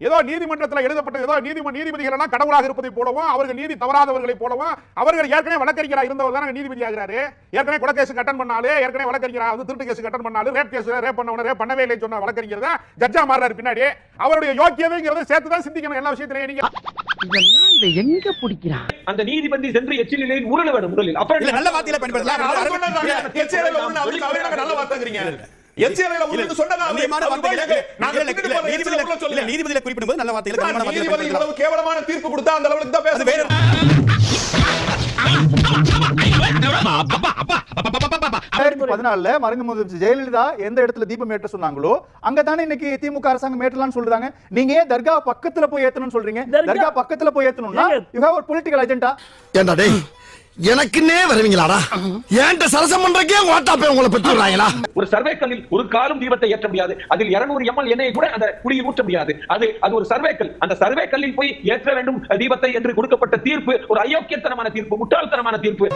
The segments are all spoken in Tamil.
ஏதோ நீதிமன்றத்தில் எழுதப்பட்ட ஏதோ நீதிபதிகள் கடவுளாக இருப்பதை போலவும் அவர்கள் நீதி தவறாதவர்களை போலவும் அவர்கள் ஏற்கனவே வழக்கறிஞராக இருந்தவர் தான் நீதிபதி ஆகிறாரு. ஏற்கனவே கொலை கேஸ் அட்டன் பண்ணாலே ஏற்கனவே வழக்கறிஞராக வந்து திருட்டு கேஸ் அட்டன் பண்ணாலும் ரேப் கேஸ் ரேப் பண்ணவே இல்லை சொன்ன வழக்கறிஞர் தான் ஜட்ஜா மாறுறாரு. பின்னாடி அவருடைய யோக்கியதைங்கிறத சேர்த்து தான் சிந்திக்கணும் எல்லா விஷயத்திலையும். நீங்க இதை எங்க பிடிக்கிறான் அந்த நீதிபதி சென்று எச்சிலில் உருள வேண்டும். உருளில் அப்புறம் நல்ல வார்த்தையில பயன்படுத்தலாம். நல்ல வார்த்தைங்கிறீங்க. நீதிபதிகளை குறிப்பிடும்போது நல்ல வார்த்தைகள் கேவலமான தீர்ப்பு கொடுத்தா அந்த அளவுக்கு தான் பேச. 2014 மறைந்த முதலமைச்சர் ஜெயலலிதா எந்த இடத்துல தீபம் ஏற்ற சொன்னாங்களோ அங்கதானே இன்னைக்கு திமுக அரசாங்கம் ஏற்றலாம்னு சொல்றாங்க. நீங்க ஏன் தர்கா பக்கத்துல போய் ஏத்தணும்னு சொல்றீங்க? தர்கா பக்கத்துல போய் ஏத்தணும்னா you have a political agenda. ஏண்டா டேய் எனக்குன்னே வருவீங்களாடா? ஏன்ட்ட சரசம் பண்றக்கே வாட்டாப்பே உங்களை பெற்றுறாங்களா? ஒரு சர்வேக்கல்லில் ஒரு காலும் தீபத்தை ஏற்ற முடியாது. அதில் 200 ml எண்ணெயை கூட அந்த குழியில் ஊற்ற முடியாது. அது ஒரு சர்வேக்கல். அந்த சர்வேக்கல்லில் போய் ஏற்ற வேண்டும் தீபத்தை என்று கொடுக்கப்பட்ட தீர்ப்பு ஒரு அயோக்கியத்தனமான தீர்ப்பு, முட்டாள்தனமான தீர்ப்பு.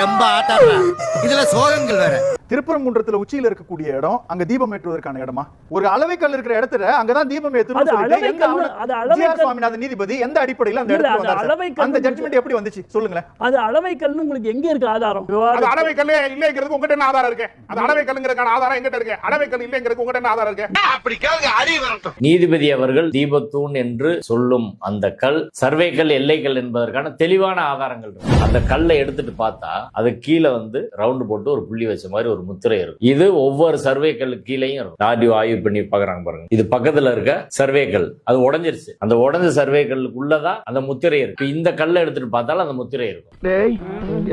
ரொம்ப ஆட்டாடுறா. இதுல சோகங்கள் வேற. திருப்பரங்குன்றத்துல உச்சியில இருக்கக்கூடிய இடம் அங்க தீபம் ஏற்றுவதற்கான இடமா? ஒரு அளவை கல் இருக்கிற இடத்துல அங்கதான் தீபம் ஏற்றணும் சொல்லிட்டு சுவாமிநாதன் நீதிபதி எந்த அடிப்படையில் அந்த இடத்துல அந்த ஜட்ஜ்மென்ட் எப்படி வந்துச்சு சொல்லுங்களேன். அது அளவை கல் உங்களுக்கு எங்க இருக்கு ஆதாரம்? அது அளவை கல் இல்லைங்கிறது உங்ககிட்ட என்ன ஆதாரம் இருக்கு? அது அளவை கல்லுங்கிறதுக்கான ஆதாரம் எங்கிட்ட இருக்கு? அளவை கல் இல்லைங்கிறது உங்ககிட்ட என்ன ஆதாரம் இருக்கு? அப்படி கேளுங்க. அறிவு வரட்டும். நீதிபதி அவர்கள் தீபத்தூண் என்று சொல்லும் அந்த கல் சர்வே கல், எல்லை கல் என்பதற்கான தெளிவான ஆதாரங்கள் இருக்கு. அந்த கல்லை எடுத்துட்டு பார்த்தா அது கீழே வந்து ரவுண்ட் போட்டு ஒரு புள்ளி வச்ச மாதிரி ஒரு முத்திரை இருக்கும். இது ஒவ்வொரு சர்வேக்கள் கீழையும் இருக்கும். ஆடியோ ஆய்வு பண்ணி பாக்குறாங்க பாருங்க. இது பக்கத்துல இருக்க சர்வேக்கள் அது உடைஞ்சிருச்சு. அந்த உடைஞ்ச சர்வேக்களுக்குள்ளதான் அந்த முத்திரை இருக்கு. இந்த கல்லை எடுத்துட்டு பார்த்தாலும் அந்த முத்திரை இருக்கும். டேய்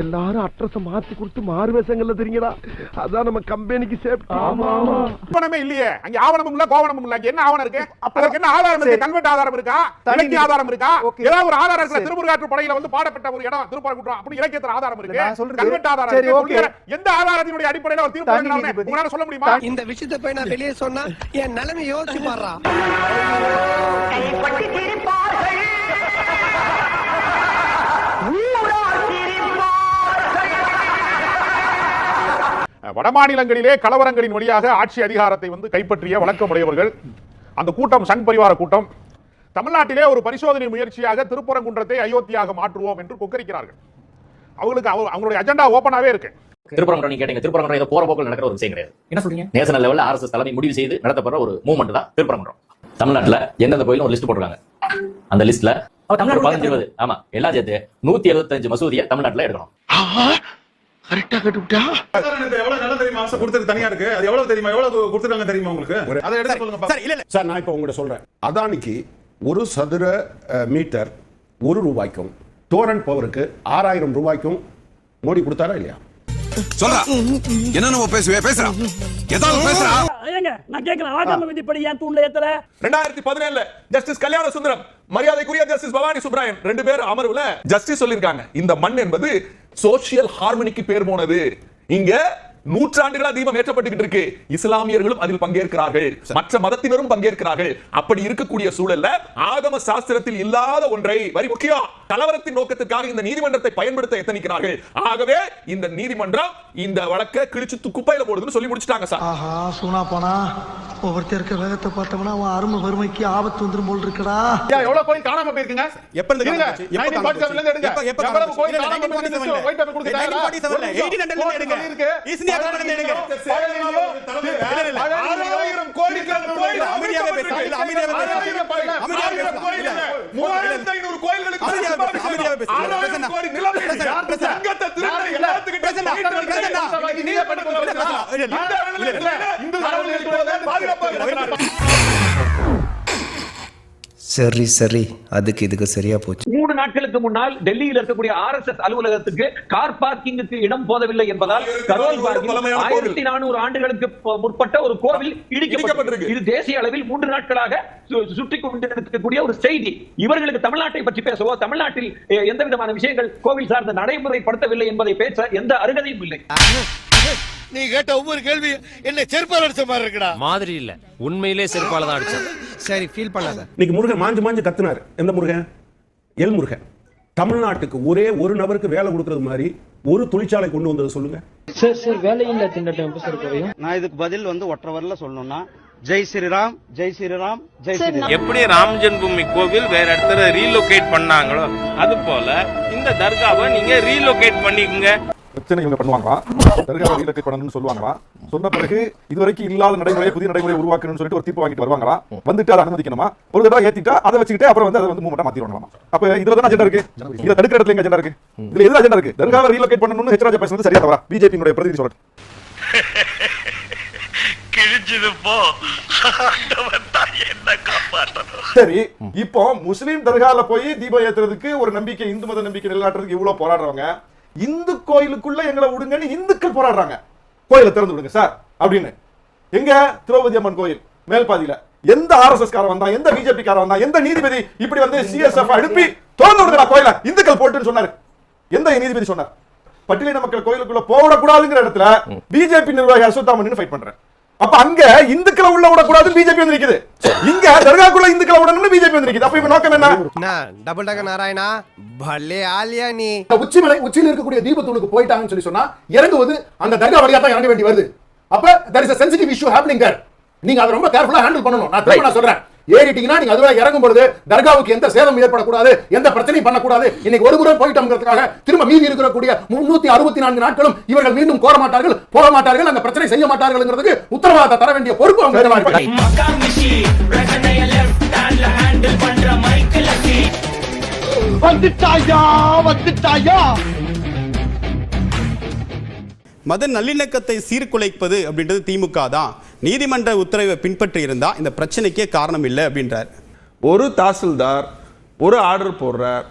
எல்லாரும் அட்ரஸ் மாத்தி கொடுத்து மாறுவேஷங்கள்ல தெரியுங்களா? அதான் நம்ம கம்பெனிக்கு சேஃப். ஆமா ஆமா. ஆவணமே இல்லையே. அங்க ஆவணமும் இல்ல, கோவணமும் இல்ல. என்ன ஆவணம் இருக்கு? அதற்கு என்ன ஆதாரம் இருக்கு? கல்வெட்டு ஆதாரம் இருக்கா? இலக்கிய ஆதாரம் இருக்கா? ஏதாவது ஒரு ஆதாரம் இருக்கா? திருமுருகாற்று படையில வந்து பாடப்பட்ட ஒரு இடம் திருப்பரங்குன்றம் அப்படி இலக்கியத்துல ஆதாரம் இருக்கு. கல்வெட்டு ஆதாரம் இருக்கு. எந்த ஆதாரத்தினுடைய அடிப்படையில் ஒரு தீர்ப்பு உங்களால சொல்ல முடியுமா? இந்த விஷயத்தை போய் நான் வெளியே சொன்னா என் நிலைமை யோசிச்சு பாடுறா. வடமாநிலங்களிலே கலவரங்களின் வழியாக ஆட்சி அதிகாரத்தை வந்து கைப்பற்றிய வழக்கமுடையவர்கள் அந்த கூட்டம் சங் பரிவார கூட்டம் தமிழ்நாட்டிலே ஒரு பரிசோதனை முயற்சியாக திருப்பரங்குன்றத்தை அயோத்தியாக மாற்றுவோம் என்று கொக்கரிக்கிறார்கள். அவங்களுக்கு அவங்களுடைய அஜெண்டா ஓபனாவே இருக்கு. திருப்பரங்குன்றம் நீங்க கேட்டீங்க. திருப்பரங்குன்றம் ஏதோ போற போக்கில் நடக்கிற ஒரு விஷயம் கிடையாது. என்ன சொல்றீங்க? நேஷனல் லெவல்ல ஆர்எஸ்எஸ் தலைமை முடிவு செய்து நடத்தப்படுற ஒரு மூவ்மெண்ட் தான் திருப்பரங்குன்றம். தமிழ்நாட்டுல எந்தெந்த கோயிலும் ஒரு லிஸ்ட் போட்டுருக்காங்க. அந்த லிஸ்ட்ல 15-20 ஆமா எல்லாம் சேர்த்து 175 மசூதியை தமிழ்நாட்டுல எடுக்கணும். கரெக்டா கட்டுட்டா. எவ்வளவு நல்ல தெரியுமா? ஆசை கொடுத்தது தனியா இருக்கு. அது எவ்வளவு தெரியுமா? எவ்வளவு கொடுத்துருக்காங்க தெரியுமா உங்களுக்கு? அதை எடுத்து சொல்லுங்க சார். இல்ல சார், நான் இப்ப உங்ககிட்ட சொல்றேன். அதானிக்கு ஒரு சதுர மீட்டர் ₹1 டோரண்ட் பவருக்கு 6000 ரூபாய்க்கும் மோடி கொடுத்தாரா இல்லையா? சொல்றா என்ன பேசுறா ஏதாவது பேசுறா. நான் கேக்குறேன், ஆகம விதிப்படி ஏன் தூண்ல ஏத்தற? 2017 ஜஸ்டிஸ் கல்யாண சுந்தரம் மரியாதைக்குரிய ஜஸ்டிஸ் பவானி சுப்ராயன் 2 பேர் அமர்வுல ஜஸ்டிஸ் சொல்லிருக்காங்க, இந்த மண் என்பது சோசியல் ஹார்மனிக்கு பேர் போனது. இங்க நூற்றாண்டுகளா தீபம் ஏற்றப்பட்டு இருக்கு. இஸ்லாமியர்களும் அதில் பங்கேற்கிறார்கள், மற்ற மதத்தினரும் பங்கேற்கிறார்கள். அப்படி இருக்கக்கூடிய சூழல்ல ஆகம சாஸ்திரத்தில் இல்லாத ஒன்றை வரி முக்கியம் கலவரத்தின் நோக்கத்திற்காக இந்த நீதிமன்றத்தை பயன்படுத்த எத்தனிக்கிறார்கள். ஆகவே இந்த நீதிமன்றம் இந்த வழக்கை கிழிச்சு குப்பையில போடுதுன்னு சொல்லி முடிச்சிட்டாங்க சார். ஆஹா சூனா போனா ஒவ்வொருத்தருக்கு வேகத்தை பார்த்தோம்னா அவன் அருமை வறுமைக்கு ஆபத்து வந்துரும் போல் இருக்குடா. எவ்வளவு கோயில் காணாம போயிருக்குங்க? எப்ப இருந்து எடுங்க? எவ்வளவு கோயில் காணாம போயிருச்சு? ஒயிட் பேப்பர் கொடுத்துட்டாங்க. 1800 ல எடுங்க. ஈஸியா எடுங்க. 1000 கோடிக்கு கோயில் அமைதியாக பேசுங்க. இல்ல அமைதியாக பேசுங்க. 3500 கோயில்களுக்கு அமைதியாக பேசுங்க. 1000 கோடி நிலம் சங்கத்தை திருடி எல்லாத்துக்கிட்ட பேசுங்க. நீங்க பண்ணுங்க. இந்த கடவுளுக்கு பாதுகாப்பு. சரி சரி, அதுக்கு இதுக்கு சரியா போச்சு. 3 நாட்களுக்கு முன்னால் டெல்லியில் இருக்கக்கூடிய RSS அலுவலகத்துக்கு கார் பார்க்கிங்குக்கு இடம் போதவில்லை என்பதால் கரோல் பார்க்கிங் 1400 ஆண்டுகளுக்கு முற்பட்ட ஒரு கோவில் இடிக்கப்பட்டிருக்கு. இது தேசிய அளவில் 3 நாட்களாக சுற்றி கொண்டிருக்கக்கூடிய ஒரு செய்தி. இவர்களுக்கு தமிழ்நாட்டை பற்றி பேசவோ, தமிழ்நாட்டில் எந்த விதமான விஷயங்கள் கோவில் சார்ந்த நடைமுறைப்படுத்தவில்லை என்பதை பேச எந்த அருகதையும் இல்லை. நீ கேட்ட ஒவ்வொரு கேள்வி என்ன செருப்பால் அடிச்ச மாதிரி இருக்குடா. மாதிரி இல்ல, உண்மையிலே செருப்பால தான் அடிச்சேன். சரி, ஃபீல் பண்ணாத. இன்னைக்கு முருகன் மாஞ்சு கத்துனாரு. எந்த முருகன்? எல் முருகன். தமிழ்நாட்டுக்கு ஒரே ஒரு நபருக்கு வேலை கொடுக்கறது மாதிரி ஒரு தொழிற்சாலை கொண்டு வந்தது சொல்லுங்க. சார் வேலையில்லா திண்டாட்டம் எப்படி சார் குறையும்? நான் இதுக்கு பதில் ஒற்றை வரல சொல்லணும்னா ஜெய் ஸ்ரீராம், ஜெய் ஸ்ரீராம், ஜெய் ஸ்ரீராம். எப்படி ராம் ஜென்மபூமி கோவில் வேற இடத்துல ரீலோகேட் பண்ணாங்களோ அது போல இந்த தர்காவை நீங்க ரீலோகேட் பண்ணிக்கங்க. பிரச்சனை இவங்க பண்ணுவாங்களா? தர்காவை ரீலோகேட் பண்ணணும்னு சொல்லுவாங்களா? சொன்ன பிறகு இதுவரைக்கும் இல்லாத நடைமுறையை புதிய நடைமுறை உருவாக்கணும்னு சொல்லிட்டு ஒரு தீர்ப்பு வாங்கிட்டு வருவாங்களா? வந்துட்டு அதை அனுமதிக்கணுமா? ஒரு தடவை ஏத்திட்டா அதை வச்சுக்கிட்டு அப்புறம் வந்து அதை வந்து மூமெண்டா மாத்திடுவாங்களாமா? அப்ப இதுல தான் அஜெண்டா இருக்கு. இதை தடுக்கிற இடத்துல எங்க அஜெண்டா இருக்கு? இதுல எது அஜெண்டா இருக்கு? தர்காவை ரீலோகேட் பண்ணணும்னு ஹெச் ராஜா பேசுறது சரியா தவறா? பிஜேபியினுடைய பிரதிநிதி சொல்லட்டும். சரி, இப்போ முஸ்லீம் தர்கால போய் தீபம் ஏத்துறதுக்கு ஒரு நம்பிக்கை, இந்து மத நம்பிக்கை நிலைநாட்டுறதுக்கு இவ்வளவு போராடுறவங்க, இந்து கோயிலுக்குள்ள எங்களை விடுங்கன்னு இந்துக்கள் போராடுறாங்க. கோயிலை திறந்து விடுங்க சார் அப்படின்னு. எங்க திரௌபதி அம்மன் கோயில் மேல்பாதியில எந்த ஆர்எஸ்எஸ் காரன் வந்தா, எந்த பிஜேபி காரன் வந்தா, எந்த நீதிபதி இப்படி வந்து சிஎஸ்எஃப் அனுப்பி திறந்து விடுங்க கோயிலை இந்துக்கள் போட்டுன்னு சொன்னாரு? எந்த நீதிபதி சொன்னார்? பட்டியலின மக்கள் கோயிலுக்குள்ள போடக்கூடாதுங்கிற இடத்துல பிஜேபி நிர்வாகி அஸ்வத்தாமன் ஃபைட் பண்றேன். அப்ப அங்க இந்துக்களை உள்ள விடக்கூடாது பிஜேபி வந்து நிக்குது. இங்க தர்காக்குள்ள இந்துக்களை விடணும்னு பிஜேபி வந்து நிக்குது. அப்ப இப்ப நோக்கம் என்ன? டபுள் டக்க நாராயணா பல்லே ஆலியா நீ. உச்சியில் இருக்கக்கூடிய தீபத்தூளுக்கு போயிட்டாங்கன்னு சொல்லி சொன்னா இறங்குவது அந்த தர்கா வழியா தான் இறங்க வேண்டி வருது. அப்ப there is a sensitive issue happening there. நீங்க அதை ரொம்ப கேர்ஃபுல்லா ஹேண்டில் பண்ணணும். நான் சொல்றேன், ஏறிட்டீங்கன்னா நீங்க அதுவரை இறங்கும் பொழுது தர்காவுக்கு எந்த சேதம் ஏற்படக்கூடாது, எந்த பிரச்சனையும் பண்ணக்கூடாது. இன்னைக்கு ஒரு முறை போயிட்டோம்ங்கிறதுக்காக திரும்ப மீதி இருக்கக்கூடிய 364 நாட்களும் இவர்கள் மீண்டும் கோர மாட்டார்கள், போக மாட்டார்கள், அந்த பிரச்சனை செய்ய மாட்டார்கள்ங்கிறதுக்கு உத்தரவாதத்தை தர வேண்டிய பொறுப்பு அவங்க மேல இருக்கு. வந்துட்டாயா மத நல்லிணக்கத்தை சீர்குலைப்பது அப்படின்றது திமுக தான். நீதிமன்ற உத்தரவை பின்பற்றி இருந்தா இந்த பிரச்சனைக்கே காரணம் இல்லை அப்படின்றார். ஒரு தாசில்தார் ஒரு ஆர்டர் போடுறார்,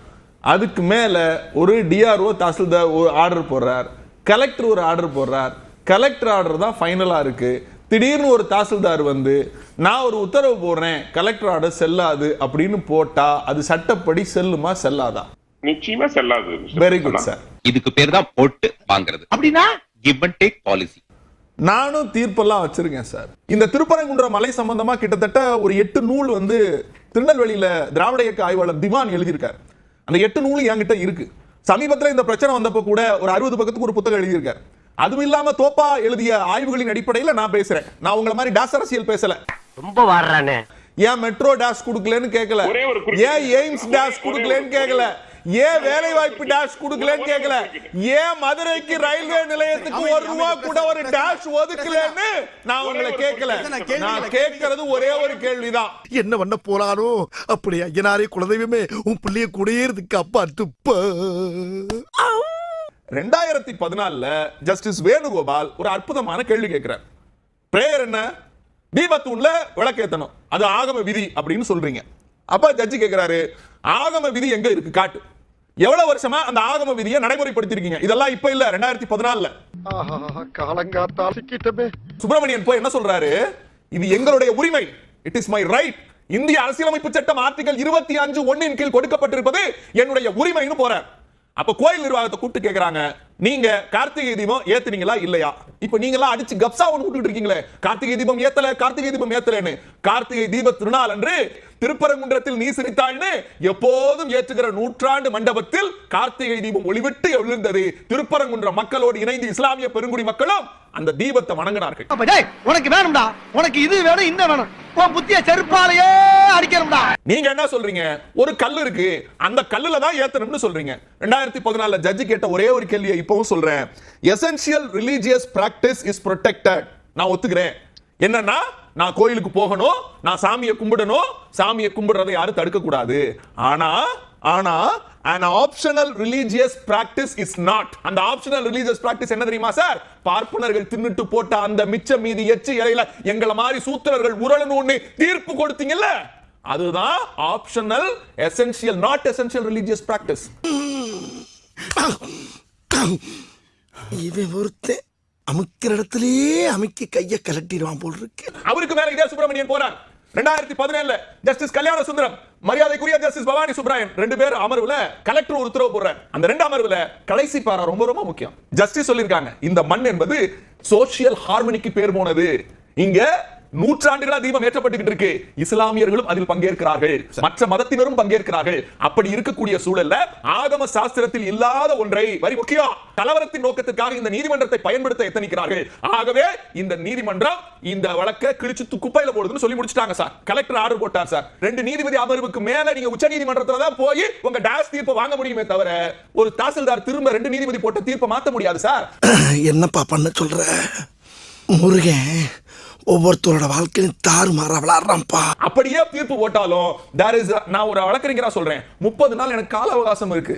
அதுக்கு மேல ஒரு டிஆர்ஓ தாசில்தார் ஒரு ஆர்டர் போடுறார், கலெக்டர் ஒரு ஆர்டர் போடுறார், கலெக்டர் ஆர்டர் தான் ஃபைனலா இருக்கு. திடீர்னு ஒரு தாசில்தார் வந்து நான் ஒரு உத்தரவு போடுறேன், கலெக்டர் ஆர்டர் செல்லாது அப்படின்னு போட்டா அது சட்டப்படி செல்லுமா செல்லாதா? நிச்சயமா செல்லாது. Very good sir. இதுக்கு பேர் தான் போட்டு வாங்குறது. அப்படின்னா கிவ் அண்ட் டேக் பாலிசி. நானும் தீர்ப்பெல்லாம் வச்சிருக்கேன் சார். இந்த திருப்பரங்குன்ற மலை சம்பந்தமா கிட்டத்தட்ட ஒரு 8 நூல் வந்து திருநெல்வேலியில திராவிட இயக்க ஆய்வாளர் திவான் எழுதியிருக்காரு. அந்த 8 நூல் என்கிட்ட இருக்கு. சமீபத்தில் இந்த பிரச்சனை வந்தப்போ கூட ஒரு 60 பக்கத்துக்கு ஒரு புத்தகம் எழுதியிருக்காரு. அதுவும் இல்லாம தோப்பா எழுதிய ஆய்வுகளின் அடிப்படையில் நான் பேசுறேன். நான் உங்களை மாதிரி டாஸ் அரசியல் பேசல. ரொம்ப வாடுறானே. ஏன் மெட்ரோ டாஷ் கொடுக்கலன்னு கேட்கல, ஏன் எய்ம்ஸ் டாஷ் கொடுக்கலன்னு கேட்கல, ஏன் வேலை வாய்ப்பு டாஷ் கொடுக்கலன்னு கேட்கல, ஏன் மதுரைக்கு ரயில்வே நிலையத்துக்கு ₹1 கூட ஒரு டாஷ் ஒதுக்கலன்னு நான் உங்களை கேட்கல. நான் கேட்கறது ஒரே ஒரு கேள்விதான். என்ன பண்ண போறானோ அப்படி ஐயனாரே குலதெய்வமே உன் பிள்ளைய கூடயே இருக்கு அப்பா துப்ப. 2014 ஜஸ்டிஸ் வேணுகோபால் ஒரு அற்புதமான கேள்வி கேட்கிறார். பிரேயர் என்ன? தீபத்தூண்ல விளக்கேத்தணும், அது ஆகம விதி அப்படின்னு சொல்றீங்க. அப்ப ஜட்ஜி கேட்கிறாரு, ஆகம விதி எங்க இருக்கு காட்டு. எவ்வளவு வருஷமா அந்த ஆகம விதியை நடைமுறைப்படுத்திருக்கீங்க? இதெல்லாம் இப்ப இல்ல, 2014. காலங்காத்தால் சிக்கிட்டமே. சுப்பிரமணியன் போய் என்ன சொல்றாரு? இது எங்களுடைய உரிமை, இட் இஸ் மை ரைட். இந்திய அரசியலமைப்பு சட்டம் ஆர்டிகல் 25(1) கீழ் கொடுக்கப்பட்டிருப்பது என்னுடைய உரிமைன்னு போறார். அப்ப கோயில் நிர்வாகத்தை கூப்பிட்டு கேக்குறாங்க, நீங்க கார்த்திகை தீபம் ஏத்துனீங்களா இல்லையா? இப்ப நீங்க எல்லாம் அடிச்சு கப்சா ஒன்று கூப்பிட்டு இருக்கீங்களே, கார்த்திகை தீபம் ஏத்தல, கார்த்திகை தீபம் ஏத்தலன்னு. கார்த்திகை தீப திருநாள் அன்று திருப்பரங்குன்றத்தில் நீ சிரித்தாள்னு எப்போதும் ஏற்றுகிற நூற்றாண்டு மண்டபத்தில் கார்த்திகை தீபம் ஒளிவிட்டு எழுந்தது. திருப்பரங்குன்ற மக்களோடு இணைந்து இஸ்லாமிய பெருங்குடி மக்களும் அந்த தீபத்தை வணங்கினார்கள். உனக்கு வேணும்டா, உனக்கு இது வேணும், இந்த வேணும், உன் புத்திய செருப்பாலேயே அடிக்கணும்டா. நீங்க என்ன சொல்றீங்க? ஒரு கல் இருக்கு, அந்த கல்லுல தான் ஏத்தணும்னு சொல்றீங்க. 2014 ஜட்ஜி கேட்ட ஒரே ஒரு கேள்வியை இப்பவும் சொல்றேன். Essential religious practice is protected. நான் ஒத்துக்கிறேன். என்னன்னா, நான் கோயிலுக்கு போகணும், நான் சாமியை கும்பிடணும், சாமியை கும்பிடுறதை யாரும் தடுக்க கூடாது. ஆனா an optional religious practice is not. அந்த optional religious practice என்ன தெரியுமா சார்? பார்ப்பனர்கள் தின்னுட்டு போட்ட அந்த மிச்ச மீதி எச்சி இலையில எங்களை மாதிரி சூத்திரர்கள் உரளணும்னு தீர்ப்பு கொடுத்தீங்கல்ல, அதுதான் optional, essential, not essential religious practice. இவன் ஒருத்தே அமுக்கிற இடத்திலேயே அமுக்கி கைய கலட்டிடுவான் போல் இருக்கு. அவருக்கு மேல இதே சுப்பிரமணியன் போறார். 2017 ஜஸ்டிஸ் கல்யாண சுந்தரம், மரியாதைக்குரிய ஜஸ்டிஸ் பவானி சுப்ராயன் 2 பேர் அமர்வுல கலெக்டர் ஒரு உத்தரவு போடுறார். அந்த 2 அமர்வுல கடைசி பாரா ரொம்ப ரொம்ப முக்கியம். ஜஸ்டிஸ் சொல்லிருக்காங்க, இந்த மண் என்பது சோசியல் ஹார்மனிக்கு பேர் போனது. இங்க நூற்றாண்டுகளா தீபம் ஏற்றப்பட்டுகிட்டு இருக்கு. இஸ்லாமியர்களும் அதில் பங்கேற்கிறார்கள், மற்ற மதத்தினரும் பங்கேற்கிறார்கள். அப்படி இருக்கக்கூடிய சூழல்ல ஆகம சாஸ்திரத்தில் இல்லாத ஒன்றை, வரி முக்கியம், கலவரத்தின் நோக்கத்திற்காக இந்த நீதிமன்றத்தை பயன்படுத்த எத்தனிக்கிறார்கள். ஆகவே இந்த நீதிமன்றம் இந்த வழக்கை கிழிச்சு குப்பையில போடுதுன்னு சொல்லி முடிச்சிட்டாங்க சார். கலெக்டர் ஆர்டர் போட்டார் சார். 2 நீதிபதி அமர்வுக்கு மேல நீங்க உச்ச நீதிமன்றத்துல தான் போய் உங்க டாஸ் தீர்ப்பை வாங்க முடியுமே தவிர ஒரு தாசில்தார் திரும்ப 2 நீதிபதி போட்ட தீர்ப்பை மாத்த முடியாது சார். என்னப்பா பண்ண சொல்ற முருகன்? ஒவ்வொருத்தரோட வாழ்க்கையும் தாறுமாறா விளையாடுறான்ப்பா. அப்படியே தீர்ப்பு போட்டாலும் நான் ஒரு வழக்கறிஞரா சொல்றேன், 30 நாள் எனக்கு கால அவகாசம் இருக்கு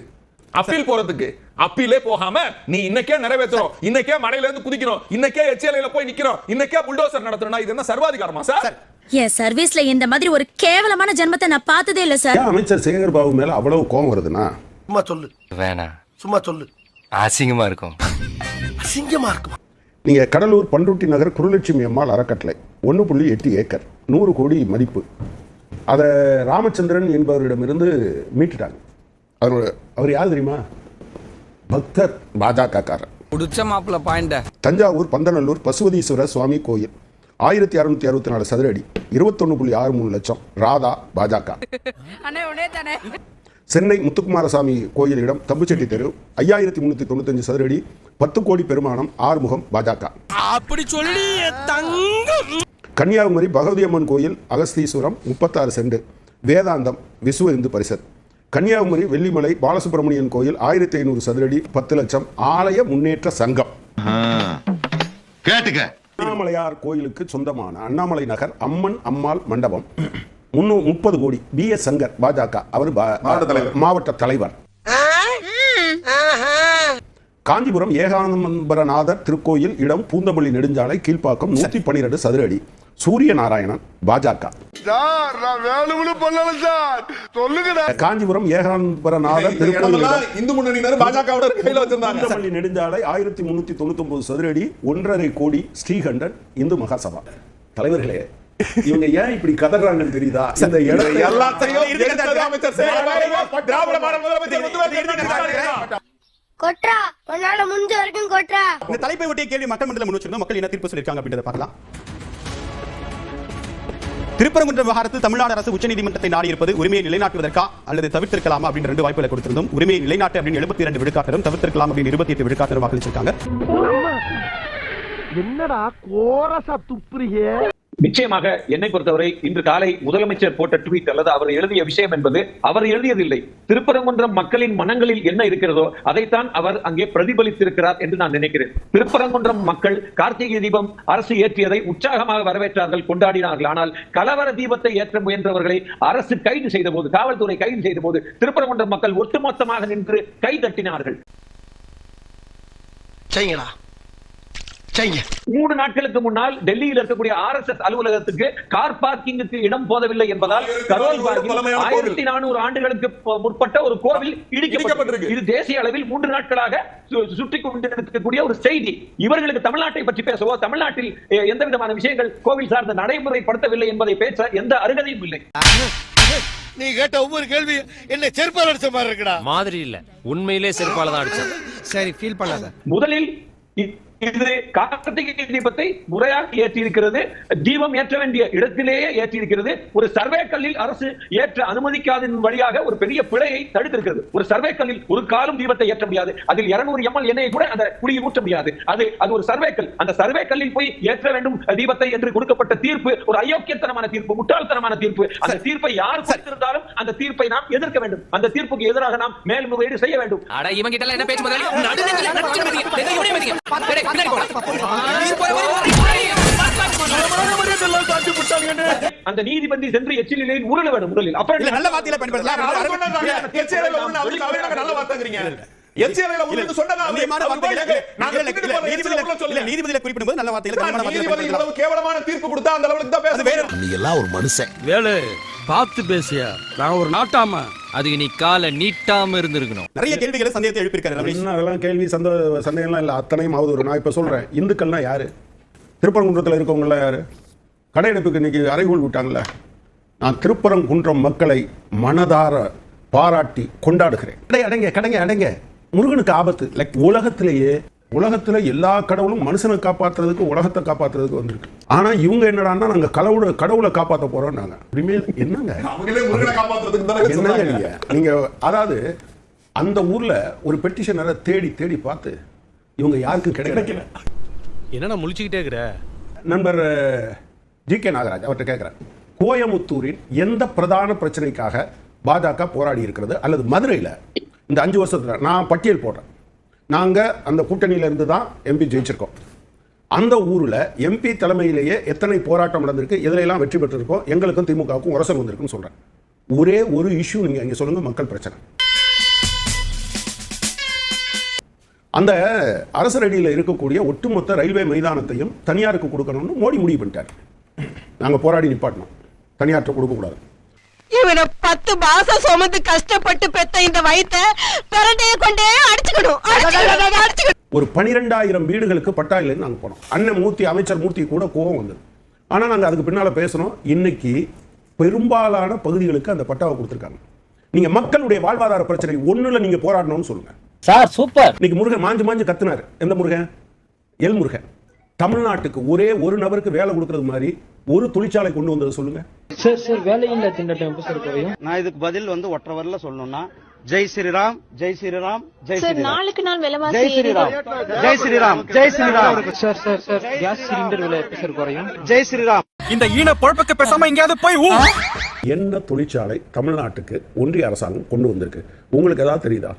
அப்பீல் போறதுக்கு. அப்பீலே போகாம நீ இன்னைக்கே நிறைவேற்றணும், இன்னைக்கே மலையில இருந்து குதிக்கணும், இன்னைக்கே எச்எல்ஏல போய் நிக்கணும், இன்னைக்கே புல்டோசர் நடத்தணும். இது என்ன சர்வாதிகாரமா சார்? என் சர்வீஸ்ல இந்த மாதிரி ஒரு கேவலமான ஜென்மத்தை நான் பார்த்ததே இல்ல சார். அமைச்சர் சேகர் பாபு மேல அவ்வளவு கோபம் வருதுன்னா சும்மா சொல்லு. வேணாம், சும்மா சொல்லு. அசிங்கமா இருக்கும். அசிங்கமா இருக்கும். நீங்க கடலூர் பண்ருட்டி நகர் குருலட்சுமி அம்மாள் அறக்கட்டளை 1.8 ஏக்கர் 100 கோடி மதிப்பு, அதை ராமச்சந்திரன் என்பவரிடமிருந்து மீட்டுட்டாங்க. அவர் யார் தெரியுமா? பக்தர், பாஜக காரர். தஞ்சாவூர் பந்தநல்லூர் பசுவதீஸ்வரர் சுவாமி கோயில் 1664 சதுர அடி, 21.63 லட்சம். ராதா, பாஜக. சென்னை முத்துக்குமாரசாமி கோயிலிடம் தம்புச்செட்டி தெரு 5395 சதுர அடி, 10 கோடி பெருமானம், ஆறுமுகம், பாஜக. அப்படி சொல்லி தங்கம். கன்னியாகுமரி பகவதி அம்மன் கோயில் அகஸ்தீஸ்வரம் 36 சென்ட், வேதாந்தம் விசுவ இந்து பரிஷத். கன்னியாகுமரி வெள்ளிமலை பாலசுப்ரமணியன் கோயில் 1500 சதுர அடி, 10 லட்சம், ஆலய முன்னேற்ற சங்கம். கேட்டுக்க. அண்ணாமலையார் கோயிலுக்கு சொந்தமான அண்ணாமலை நகர் அம்மன் அம்மாள் மண்டபம் 30 கோடி, BS சங்கர், பாஜக. அவர் மாவட்ட தலைவர். காஞ்சிபுரம் ஏகாம்பரநாதர் திருக்கோயில் இடம் பூந்தமல்லி நெடுஞ்சாலை கீழ்ப்பாக்கம் 112 சதுர அடி, சூரிய நாராயணன், பாஜக. காஞ்சிபுரம் ஏகாம்பரநாதர் திருக்கோயில் இந்து முன்னணியினர் பாஜகவோட கையில வச்சிருந்தாங்க. பூந்தமல்லி நெடுஞ்சாலை 1399 சதுர அடி, 1.5 கோடி, ஸ்ரீகண்டன், இந்து மகாசபா. தலைவர்களே, இவங்க ஏன் இப்படி கதறாங்கன்னு தெரியுதா? இந்த இடத்தை எல்லாத்தையும் அமைச்சர் திராவிட மாடல் முதலமைச்சர் கொட்ரா, உன்னால முடிஞ்ச வரைக்கும் கொட்ரா. இந்த தலைப்பை ஒட்டிய கேள்வி மக்கள் மன்றத்தில் முன் வச்சிருந்தோம். மக்கள் என்ன தீர்ப்பு சொல்லியிருக்காங்க அப்படின்றத பார்க்கலாம். திருப்பரங்குன்றம் விவகாரத்தில் தமிழ்நாடு அரசு உச்சநீதிமன்றத்தை நாடி இருப்பது உரிமையை நிலைநாட்டுவதற்கா அல்லது தவிர்த்திருக்கலாமா அப்படின்னு 2 வாய்ப்புகளை கொடுத்திருந்தோம். உரிமையை நிலைநாட்டு அப்படின்னு 72 விழுக்காட்டிலும், தவிர்த்திருக்கலாம் அப்படின்னு 28 விழுக்காட்டிலும் வாக்களிச்சிருக்காங்க. என்னடா கோரசா துப்புறியே? நிச்சயமாக என்னை பொறுத்தவரை இன்று காலை முதலமைச்சர் போட்ட ட்வீட் அல்லது அவர் எழுதிய விஷயம் என்பது அவர் எழுதியதில்லை. திருப்பரங்குன்றம் மக்களின் மனங்களில் என்ன இருக்கிறதோ அதைத்தான் அவர் அங்கே பிரதிபலித்திருக்கிறார் என்று நான் நினைக்கிறேன். திருப்பரங்குன்றம் மக்கள் கார்த்திகை தீபம் அரசு ஏற்றியதை உற்சாகமாக வரவேற்றார்கள், கொண்டாடினார்கள். ஆனால் கலவர தீபத்தை ஏற்ற முயன்றவர்களை அரசு கைது செய்த போது, காவல்துறை கைது செய்த போது திருப்பரங்குன்றம் மக்கள் ஒட்டுமொத்தமாக நின்று கை தட்டினார்கள். செய்யுங்களா? 3 நாட்களுக்கு முன்னால் டெல்லியில் இருக்கக்கூடிய RSS அலுவலகத்துக்கு கார் பார்க்கிங்குக்கு இடம் போதவில்லை என்பதால் கரோல் பார்க்கிங் 1400 ஆண்டுகளுக்கு முற்பட்ட ஒரு கோவில் இடிக்கப்பட்டிருக்கு. இது தேசிய அளவில் 3 நாட்களாக சுற்றி கொண்டிருக்கக்கூடிய ஒரு செய்தி. இவர்களுக்கு தமிழ்நாட்டை பற்றி பேசவோ, தமிழ்நாட்டில் எந்த விதமான விஷயங்கள் கோவில் சார்ந்த நடைமுறைப்படுத்தவில்லை என்பதை பேச எந்த அருகதையும் இல்லை. நீ கேட்ட ஒவ்வொரு கேள்வி என்ன செருப்பால் அடிச்ச மாதிரி இருக்குடா. மாதிரி இல்ல, உண்மையிலே செருப்பால தான் அடிச்சேன். சரி, ஃபீல் பண்ணாத. முதலில் இது கார்த்திகை தீபத்தை முறையாக ஏற்றியிருக்கிறது, தீபம் ஏற்ற வேண்டிய இடத்திலேயே ஏற்றியிருக்கிறது. ஒரு சர்வே கல்லில் அரசு ஏற்ற அனுமதிக்காதன் வழியாக ஒரு பெரிய பிழையை தடுத்திருக்கிறது. ஒரு சர்வே கல்லில் ஒரு காலம் தீபத்தை ஏற்ற முடியாது. அதில் 200 ml எண்ணெயை கூட அந்த குழியில் ஊற்ற முடியாது. அது ஒரு சர்வே கல். அந்த சர்வே கல்லில் போய் ஏற்ற வேண்டும் தீபத்தை என்று கொடுக்கப்பட்ட தீர்ப்பு ஒரு அயோக்கியத்தனமான தீர்ப்பு, முட்டாள்தனமான தீர்ப்பு. அந்த தீர்ப்பை யார் கொடுத்திருந்தாலும் அந்த தீர்ப்பை நாம் எதிர்க்க வேண்டும். அந்த தீர்ப்புக்கு எதிராக நாம் மேல்முறையீடு செய்ய வேண்டும். என்ன பேச்சு அந்த நீதிபதி சென்று எச்சிலே உருள வேண்டும் முதலில். அப்புறம் நல்ல வார்த்தையில பயன்படுத்தலாம். நல்ல வார்த்தைங்கிறீங்க. நீதிபதியில குறிப்பிடும்போது நல்ல வார்த்தையில கேவலமான தீர்ப்பு கொடுத்தா அந்த அளவுக்கு தான் பேச. நீ எல்லாம் ஒரு மனுஷன். வேலு பார்த்து பேசியா, நான் ஒரு நாட்டாம. அதுக்கு நீ காலை நீட்டாம இருந்திருக்கணும். நிறைய கேள்விகளை சந்தேகத்தை எழுப்பியிருக்காரு. அதெல்லாம் கேள்வி சந்தேகம்லாம் இல்லை, அத்தனையும் அவதூறு. நான் இப்ப சொல்றேன், இந்துக்கள்னா யாரு? திருப்பரங்குன்றத்தில் இருக்கவங்கள யாரு? கடையெடுப்புக்கு இன்னைக்கு அறைகூல் விட்டாங்கல்ல. நான் திருப்பரங்குன்றம் மக்களை மனதார பாராட்டி கொண்டாடுகிறேன். அடங்க முருகனுக்கு ஆபத்து. லைக் உலகத்திலேயே உலகத்துல எல்லா கடவுளும் மனுஷனை காப்பாத்துறதுக்கு உலகத்தை காப்பாத்துறதுக்கு வந்திருக்கு. ஆனா இவங்க என்னடான்னா நாங்க கடவுளை காப்பாற்ற போறோம். நாங்க என்னங்க என்னங்க நீங்க அதாவது அந்த ஊர்ல ஒரு பெட்டிஷனரை தேடி தேடி பார்த்து இவங்க யாருக்கும் கிடைக்கல. என்னடா முழிச்சுக்கிட்டே இருக்கிற? நண்பர் ஜி.கே. நாகராஜ் அவர்கிட்ட கேட்கிறேன், கோயமுத்தூரின் எந்த பிரதான பிரச்சனைக்காக பாஜக போராடி இருக்கிறது, அல்லது மதுரையில் இந்த 5 வருஷத்துல நான் பட்டியல் போடுறேன். நாங்க அந்த கூட்டணியில இருந்து தான் எம்பி ஜெயிச்சிருக்கோம். அந்த ஊர்ல எம்பி தலைமையிலேயே எத்தனை போராட்டம் நடந்திருக்கு, எதுல எல்லாம் வெற்றி பெற்றிருக்கோம், எங்களுக்கும் திமுகவுக்கும் உரசல் வந்திருக்குன்னு சொல்றேன். ஒரே ஒரு இஷ்யூ நீங்க இங்க சொல்லுங்க, மக்கள் பிரச்சனை. அந்த அரசரடியில் இருக்கக்கூடிய ஒட்டுமொத்த ரயில்வே மைதானத்தையும் தனியாருக்கு கொடுக்கணும்னு மோடி முடிவு பண்ணிட்டார். நாங்க போராடி நிப்பாட்டணும், தனியார்ட்ட கொடுக்க கூடாது. இவனை 10 மாசம் சுமந்து கஷ்டப்பட்டு பெத்த இந்த வயித்தை பிரண்டைய கொண்டே அடிச்சுக்கணும். ஒரு 12,000 வீடுகளுக்கு பட்டா இல்லைன்னு நாங்க போனோம். அண்ணன் மூர்த்தி, அமைச்சர் மூர்த்தி கூட கோபம் வந்தது. ஆனா நாங்க அதுக்கு பின்னால பேசணும். இன்னைக்கு பெரும்பாலான பகுதிகளுக்கு அந்த பட்டாவை கொடுத்திருக்காங்க. நீங்க மக்களுடைய வாழ்வாதார பிரச்சனை ஒண்ணுல நீங்க போராடணும்னு சொல்லுங்க சார். சூப்பர். இன்னைக்கு முருகன் மாஞ்சு கத்துனாரு. எந்த முருகன்? எல் முருகன். தமிழ்நாட்டுக்கு ஒரே ஒரு நபருக்கு வேலை கொடுக்கறது மாதிரி ஒரு தொழிற்சாலை கொண்டு வந்தது சொல்லுங்க சார். வேலையில்லா திண்டாட்டம் எப்ப சார் குறையும்? நான் இதுக்கு பதில் ஒற்றை வரல சொல்லணும்னா ஜெய் ஸ்ரீராம், ஜெய் ஸ்ரீராம், ஜெய் ஸ்ரீராம். நாளுக்கு நாள் விலைவாசி Jai Shriram, Jai Shriram, Jai Shriram. Sir gas cylinder விலை எப்ப சார் குறையும்? ஜெய் ஸ்ரீராம். இந்த ஈன பொழப்புக்கு பேசாம எங்கயாவது போய் என்ன தொழிற்சாலை தமிழ்நாட்டுக்கு ஒன்றிய அரசாங்கம் கொண்டு வந்திருக்கு உங்களுக்கு ஏதாவது தெரியுதா?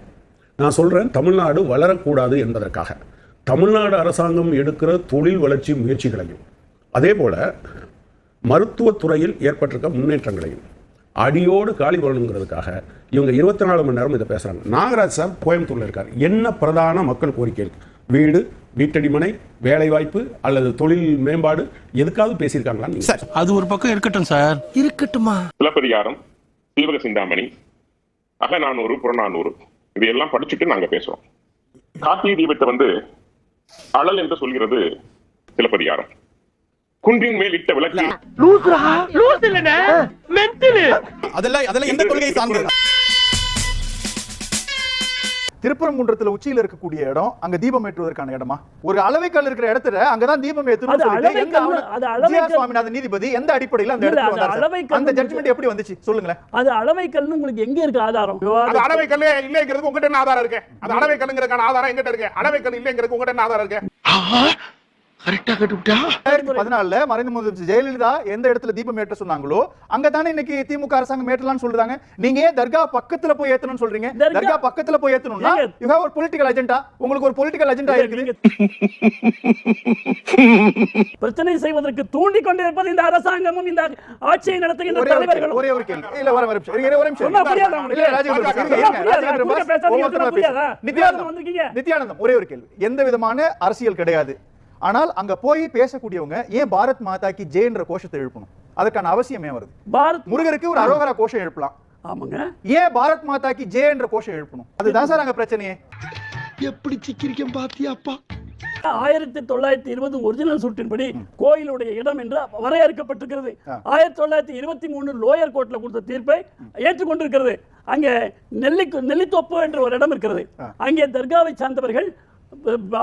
நான் சொல்றேன், தமிழ்நாடு வளரக்கூடாது என்பதற்காக தமிழ்நாடு அரசாங்கம் எடுக்கிற தொழில் வளர்ச்சி முயற்சிகளையும் அதே போல மருத்துவத்துறையில் ஏற்பட்டிருக்க முன்னேற்றங்களையும் அடியோடு காலி பண்ணணுங்கிறதுக்காக இவங்க 24 மணி நேரம் இதை பேசுறாங்க. நாகராஜ் சார் கோயம்புத்தூர்ல இருக்காரு. என்ன பிரதான மக்கள் கோரிக்கை இருக்கு? வீடு, வீட்டடிமனை, வேலை வாய்ப்பு அல்லது தொழில் மேம்பாடு எதுக்காவது பேசியிருக்காங்களா? சார் அது ஒரு பக்கம் இருக்கட்டும் சார். இருக்கட்டுமா? சிலப்பதிகாரம், சீவக சிந்தாமணி, அகநானூறு, புறநானூறு இதையெல்லாம் படிச்சுட்டு நாங்க பேசுறோம். கார்த்திகை தீபத்தை அழல் என்று சொல்கிறது சிலப்பதிகாரம். குன்றின் மேல் இட்ட விளக்கு அதெல்லாம் எந்த கொள்கையை சார்ந்தது? திருப்பரங்குன்றத்துல உச்சியில இருக்கக்கூடிய இடம் அங்க தீபம் ஏற்றுவதற்கான இடமா? ஒரு அளவைக்கல் இருக்கிற இடத்துல அங்கதான் தீபம் ஏற்றணும் சுவாமிநாதன் நீதிபதி எந்த அடிப்படையில் அந்த இடத்துல வந்தாரு? அந்த ஜட்ஜ்மென்ட் எப்படி வந்துச்சு சொல்லுங்களேன். அது அளவைக்கல் உங்களுக்கு எங்க இருக்கு ஆதாரம்? அது அளவைக்கல் இல்லைங்கிறது உங்ககிட்ட என்ன ஆதாரம் இருக்கு? அது அளவைக்கல்ங்கிறதுக்கான ஆதாரம் எங்கிட்ட இருக்கு? அளவைக்கல் இல்லைங்கிறது உங்ககிட்ட என்ன ஆதாரம் இருக்கு? 2014 மறைந்த முதலமைச்சர் ஜெயலலிதா எந்த இடத்துல தீபம் ஏற்ற சொன்னாங்களோ அங்கதானே இன்னைக்கு திமுக அரசாங்கம் ஏற்றலாம்னு சொல்றாங்க. நீங்க தர்கா பக்கத்துல போய் ஏத்தணும்னு சொல்றீங்க. தர்கா பக்கத்துல போய் ஏத்தணும்னா you have ஒரு பொலிட்டிக்கல் அஜெண்டா. உங்களுக்கு ஒரு பொலிட்டிக்கல் அஜெண்டா இருக்கு. பிரச்சனை செய்வதற்கு தூண்டி கொண்டிருப்பது இந்த அரசாங்கமும் இந்த ஆட்சியை நடத்துகின்ற தலைவர்கள். ஒரே ஒரு கேள்வி. இல்ல ஒரு நிமிஷம். நித்யானந்தம் ஒரே ஒரு கேள்வி. எந்த விதமான அரசியல் கிடையாது. ஆனால் அங்க போய் பேசக்கூடியவங்க ஏன் பாரத் மாதா கி ஜெய் என்ற கோஷத்தை எழுப்பணும்? அதற்கான அவசியம் ஏன் வருது? பாரத் முருகருக்கு ஒரு அரோகரா கோஷம் எழுப்பலாம். ஆமாங்க. ஏன் பாரத் மாதா கி ஜெய் என்ற கோஷம் எழுப்பணும்? அதுதான் சார் அங்க பிரச்சனையே. எப்படி சிக்கிரிக்கம் பாத்தியாப்பா? 1920 ஒரிஜினல் சூட்டின்படி கோயிலுடைய இடம் என்று வரையறுக்கப்பட்டிருக்கிறது. 1923 லோயர் கோர்ட்ல கொடுத்த தீர்ப்பை ஏற்றுக்கொண்டிருக்கிறது. அங்கே நெல்லித்தோப்பு என்ற ஒரு இடம் இருக்கிறது. அங்கே தர்காவை சார்ந்தவர்கள்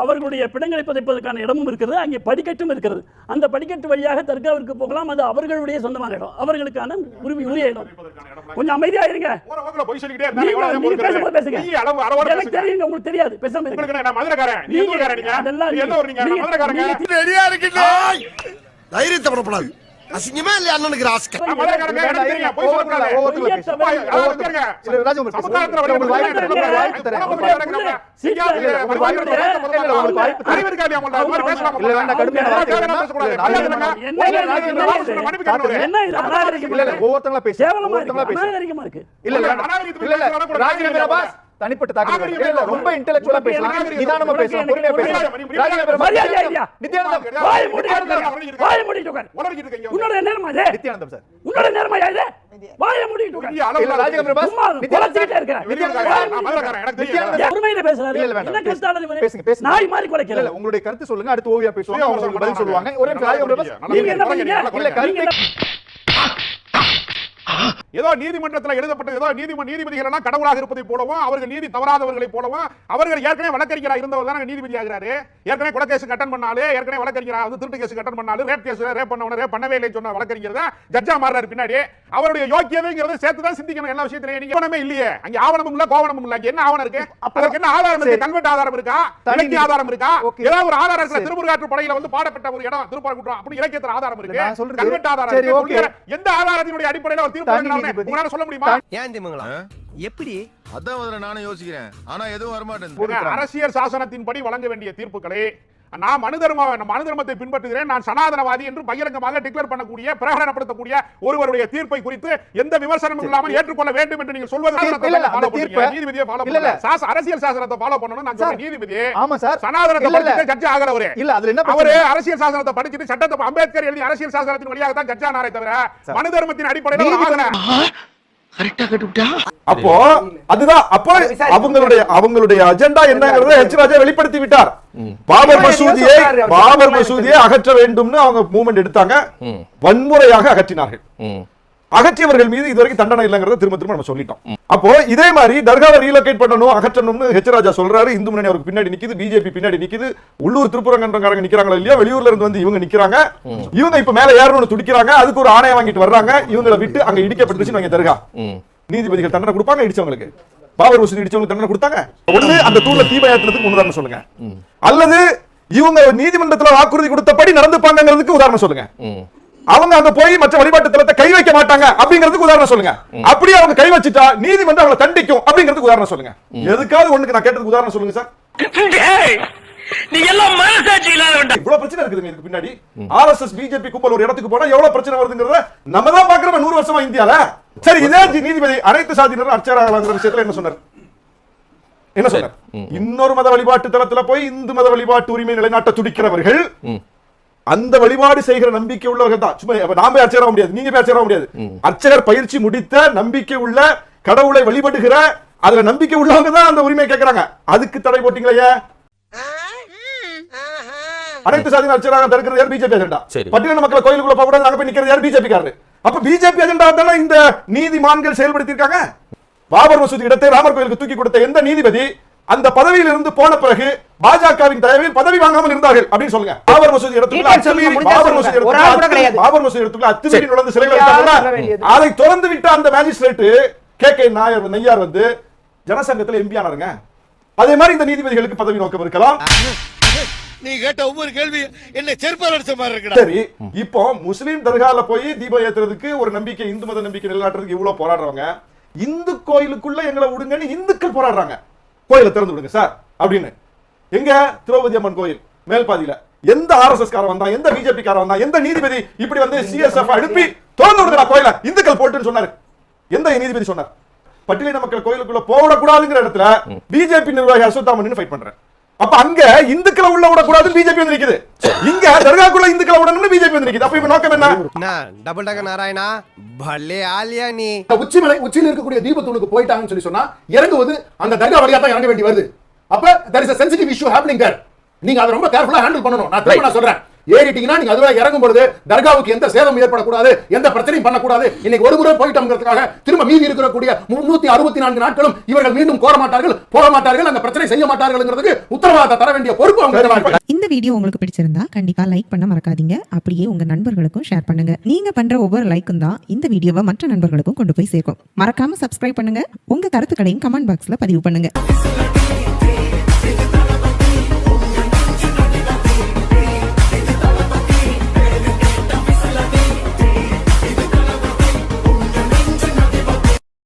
அவர்களுடைய பிணங்களை புதைப்பதற்கான இடமும் இருக்கிறது. அங்கே படிக்கட்டும் இருக்கிறது. அந்த படிக்கட்டு வழியாக தர்காவிற்கு போகலாம். அது அவர்களுடைய சொந்தமான இடம், அவர்களுக்கான உரிய இடம். கொஞ்சம் அமைதியா இருங்க. எனக்கு தெரியுங்க, உங்களுக்கு தெரியாது. பேசாம தைரியத்தை பரப்பலாது. அசிங்கமா இல்லையா அண்ணனுக்கு ராஸ்கல்? தனிப்பட்ட தாக்குதல் இல்ல, ரொம்ப இன்டெலெக்சுவலா பேசலாம், நிதானமா பேசலாம், பொறுமையா பேசலாம். உன்னோட நேர்மை இது. நித்யானந்தம் சார், உன்னோட நேர்மை இது. வாயை மூடிட்டு உட்கார். இல்ல ராஜகம்பீர பாஸ், நித்யானந்தம் இருக்க. பொறுமையில பேசுறாரு. என்ன கஷ்டம் இது? பேசுங்க. நாய் மாதிரி குலைக்கல. இல்ல உங்களுடைய கருத்து சொல்லுங்க, அடுத்து ஓவியா பேசுவாங்க, உங்களுக்கு பதில் சொல்லுவாங்க. ஒரே ராஜகம்பீர பாஸ், நீங்க என்ன பண்ணீங்க? இல்ல கருத்து ஏதோ நீதிமன்றத்தில் எழுதப்பட்ட ஏதோ நீதிபதிகள் எல்லாம் கடவுளாக இருப்பதை போலவும் அவர்கள் நீதி தவறாதவர்களை போலவும் அவர்கள் ஏற்கனவே வழக்கறிஞராக இருந்தவர் தான் நீதிபதி ஆகிறாரு. ஏற்கனவே கொலை கேஸ் கட்டன் பண்ணாலே, ஏற்கனவே வழக்கறிஞராக வந்து திருட்டு கேஸ் கட்டன் பண்ணாலும், ரேப் கேஸ் ரேப் பண்ணவன ரேப் பண்ணவே இல்லை சொன்ன வழக்கறிஞர் தான் ஜட்ஜா மாறுறாரு. பின்னாடி அவருடைய யோக்கியதைங்கிறத சேர்த்து தான் சிந்திக்கணும். எல்லா விஷயத்திலையும் நீங்க ஆவணமே இல்லையே, அங்க ஆவணமும் இல்ல கோவணமும் இல்ல, என்ன ஆவணம் இருக்கு? அதற்கு என்ன ஆதாரம் இருக்கு? கல்வெட்டு ஆதாரம் இருக்கா? இலக்கிய ஆதாரம் இருக்கா? ஏதாவது ஒரு ஆதாரம் இருக்கா? திருமுருகாற்று படையில வந்து பாடப்பட்ட ஒரு இடம் திருப்பரங்குன்றம் அப்படி இலக்கியத்துல ஆதாரம் இருக்கு, கல்வெட்டு ஆதாரம் இருக்கு. எந்த ஆதாரத்தினுடைய அடிப்படையில் ஒரு தீர்ப்பு உங்களால சொல்ல முடியுமா? ஏன் திமுங்களா எப்படி? அதான் முதல்ல நானும் யோசிக்கிறேன், ஆனா எதுவும் வரமாட்டேன். அரசியல் சாசனத்தின்படி வழங்க வேண்டிய தீர்ப்புகளை நான் மனு தர்மத்தை பின்பற்றுகிறேன், நான் சனாதனவாதி என்று பகிரங்கமாக டிக்ளேர் பண்ணக்கூடிய பிரகடனப்படுத்தக்கூடிய ஒருவருடைய தீர்ப்பை குறித்து எந்த விமர்சனமும் இல்லாமல் ஏற்றுக்கொள்ள வேண்டும் என்று நீங்கள் சொல்வது நீதிபதியை ஃபாலோ பண்ணல. அரசியல் சாசனத்தை ஃபாலோ பண்ணணும் நான் சொல்றேன். நீதிபதி சனாதனத்தை படிச்சுட்டு ஜட்ஜ் ஆகிறவரே இல்ல, அதுல என்ன அவரு அரசியல் சாசனத்தை படிச்சுட்டு சட்டத்தை அம்பேத்கர் எழுதி அரசியல் சாசனத்தின் வழியாக தான் ஜட்ஜ் ஆனாரே தவிர மனு தர்மத்தின் அடிப்படையில் ஆகல. அப்போ அதுதான் அப்போ அவங்களுடைய அஜெண்டா என்னங்கறதை எச் ராஜா வெளிப்படுத்தி விட்டார். பாபர் மசூதியை அகற்ற வேண்டும்னு அவங்க மூவ்மெண்ட் எடுத்தாங்க, வன்முறையாக அகற்றினார்கள். அகற்றியவர்கள் மீது இதுவரைக்கும் தண்டனை இல்லைங்கிறத திரும்ப திரும்ப நம்ம சொல்லிட்டோம். அப்போ இதே மாதிரி தர்காவை ரீலோகேட் பண்ணணும், அகற்றணும்னு ஹெச் ராஜா சொல்றாரு. இந்து முன்னணி அவருக்கு பின்னாடி நிக்குது, பிஜேபி பின்னாடி நிக்குது, உள்ளூர் திருப்புரங்கன்றவங்க நிக்கிறாங்களா இல்லையா, வெளியூர்ல இருந்து வந்து இவங்க நிக்கிறாங்க. இவங்க இப்ப மேல ஏறணும்னு துடிக்கிறாங்க, அதுக்கு ஒரு ஆணையம் வாங்கிட்டு வர்றாங்க. இவங்களை விட்டு அங்க இடிக்கப்பட்டுச்சுன்னு தர்கா நீதிபதிகள் தண்டனை கொடுப்பாங்க. இடிச்சவங்களுக்கு பாபர் மசூதி இடிச்சவங்களுக்கு தண்டனை கொடுத்தாங்க. ஒண்ணு அந்த தூண்ல தீ ஏற்றுறதுக்கு உதாரணம் சொல்லுங்க, அல்லது இவங்க நீதிமன்றத்தில் வாக்குறுதி கொடுத்தபடி நடந்துப்பாங்கிறதுக்கு உதாரணம் சொல்லுங்க. அவங்க அங்க போய் மற்ற வழிபாட்டு தலத்தை கை வைக்க மாட்டாங்க அப்படிங்கிறதுக்கு உதாரணம் சொல்லுங்க. அப்படியே அவங்க கை வச்சுட்டா நீதிமன்றம் அவங்களை தண்டிக்கும் அப்படிங்கிறதுக்கு உதாரணம் சொல்லுங்க. எதுக்காவது ஒண்ணுக்கு நான் கேட்டதுக்கு உதாரணம் சொல்லுங்க சார். நீ எல்லாம் மனசாட்சி இல்லாதவன். இவ்வளவு பிரச்சனை இருக்குதுங்க இதுக்கு பின்னாடி. ஆர்எஸ்எஸ் பிஜேபி கும்பல் ஒரு இடத்துக்கு போனா எவ்வளவு பிரச்சனை வருதுங்கறத நம்ம தான் பாக்குறோம் 100 வருஷமா இந்தியால. சரி, இதே நீதிபதி அனைத்து சாதியினரும் அர்ச்சகராகலாங்கிற விஷயத்துல என்ன சொன்னார்? இன்னொரு மத வழிபாட்டு தலத்துல போய் இந்து மத வழிபாட்டு உரிமை நிலைநாட்ட துடிக்கிறவர்கள் அந்த வழிபாடு செய்கிற நம்பிக்கை உள்ளவர்கள் தான். சும்மா நாம அர்ச்சகராக முடியாது, நீங்க அர்ச்சகராக முடியாது. அர்ச்சகர் பயிற்சி முடித்த நம்பிக்கை உள்ள கடவுளை வழிபடுகிற அதுல நம்பிக்கை உள்ளவங்க தான் அந்த உரிமை கேட்கறாங்க. அதுக்கு தடை போட்டீங்களே. அனைத்து சாதியினர் அர்ச்சகராக தடுக்கிறது யார்? BJP agenda. பட்டியலின மக்களை கோயிலுக்குள்ள போக கூடாது, அங்க போய் நிக்கிறது யார்? பிஜேபி காரரு. அப்ப பிஜேபி அஜெண்டா தானே இந்த நீதிமான்கள் செயல்படுத்தி இருக்காங்க. பாபர் மசூதி இடத்தை ராமர் கோயிலுக்கு தூக்கி கொடுத்த எந்த நீதிபதி அந்த பதவியில் இருந்து போன பிறகு பாஜகவின் தயவில் பதவி வாங்காமல் இருந்தார்கள் அப்படின்னு சொல்லுங்க. பாபர் மசூதி இடத்துக்குள்ள அத்துமீறி நுழைந்து சிலைகள் வைத்தாங்க. அதை திறந்து விட்ட அந்த மேஜிஸ்ட்ரேட் கே நையார் வந்து ஜனசங்கத்தில் எம்பி ஆனாருங்க. அதே மாதிரி இந்த நீதிபதிகளுக்கு பதவி நோக்கம் இருக்கலாம். நீ கேட்ட ஒவ்வொரு கேள்வி என்ன செருப்பால் அடிச்ச மாதிரி இருக்கு. சரி, இப்போ முஸ்லீம் தர்கால போய் தீபம் ஏத்துறதுக்கு ஒரு நம்பிக்கை, இந்து மத நம்பிக்கை நிலைநாட்டுறதுக்கு இவ்வளவு போராடுறவங்க, இந்து கோயிலுக்குள்ள எங்களை விடுங்கன்னு இந்துக்கள் போராடுறாங்க. கோயிலை திறந்து விடுங்க சார் அப்படின்னு. எங்க திரௌபதி அம்மன் கோயில் மேல்பாதியில எந்த ஆர்எஸ்எஸ் காரன் வந்தா, எந்த பிஜேபி காரன் வந்தா, எந்த நீதிபதி இப்படி வந்து சிஎஸ்எஃப் அனுப்பி திறந்து விடுங்க கோயிலை இந்துக்கள் போட்டுன்னு சொன்னாரு? எந்த நீதிபதி சொன்னார்? பட்டியலின மக்கள் கோயிலுக்குள்ள போடக்கூடாதுங்கிற இடத்துல பிஜேபி நிர்வாகி அஸ்வத்தாமன் ஃபைட் பண்றேன். அப்ப அங்க இந்துக்களை உள்ள விடக்கூடாது பிஜேபி வந்து நிக்குது, இங்க தர்காக்குள்ள இந்துக்களை விடணும்னு பிஜேபி வந்து நிக்குது. அப்ப இப்ப நோக்கம் என்ன? டபுள் டக்க நாராயணா பல்லே ஆலியா நீ உச்சியில் இருக்கக்கூடிய தீபத்தூணுக்கு போயிட்டாங்கன்னு சொல்லி சொன்னா இறங்குவது அந்த தர்கா வழியா தான் இறங்க வேண்டி வருது. அப்ப there is a sensitive issue happening there. நீங்க அதை ரொம்ப கேர்ஃபுல்லா ஹேண்டில் பண்ணணும். நான் சொல்றேன், ஏறிட்டீங்கன்னா நீங்க அதுவரை இறங்கும் பொழுது தர்காவுக்கு எந்த சேதம் ஏற்படக்கூடாது, எந்த பிரச்சனையும் பண்ணக்கூடாது. இன்னைக்கு ஒரு முறை போயிட்டோம்ங்கிறதுக்காக திரும்ப மீதி இருக்கக்கூடிய 364 நாட்களும் இவர்கள் மீண்டும் கோர மாட்டார்கள், போக மாட்டார்கள், அந்த பிரச்சனை செய்ய மாட்டார்கள்ங்கிறதுக்கு உத்தரவாதத்தை தர வேண்டிய பொறுப்பு அவங்க. இந்த வீடியோ உங்களுக்கு பிடிச்சிருந்தா கண்டிப்பா லைக் பண்ண மறக்காதீங்க. அப்படியே உங்க நண்பர்களுக்கும் ஷேர் பண்ணுங்க. நீங்க பண்ற ஒவ்வொரு லைக்கும் தான் இந்த வீடியோவை மற்ற நண்பர்களுக்கும் கொண்டு போய் சேர்க்கும். மறக்காம சப்ஸ்கிரைப் பண்ணுங்க. உங்க கருத்துக்களையும் கமெண்ட் பாக்ஸ்ல பதிவு பண்ணுங்க.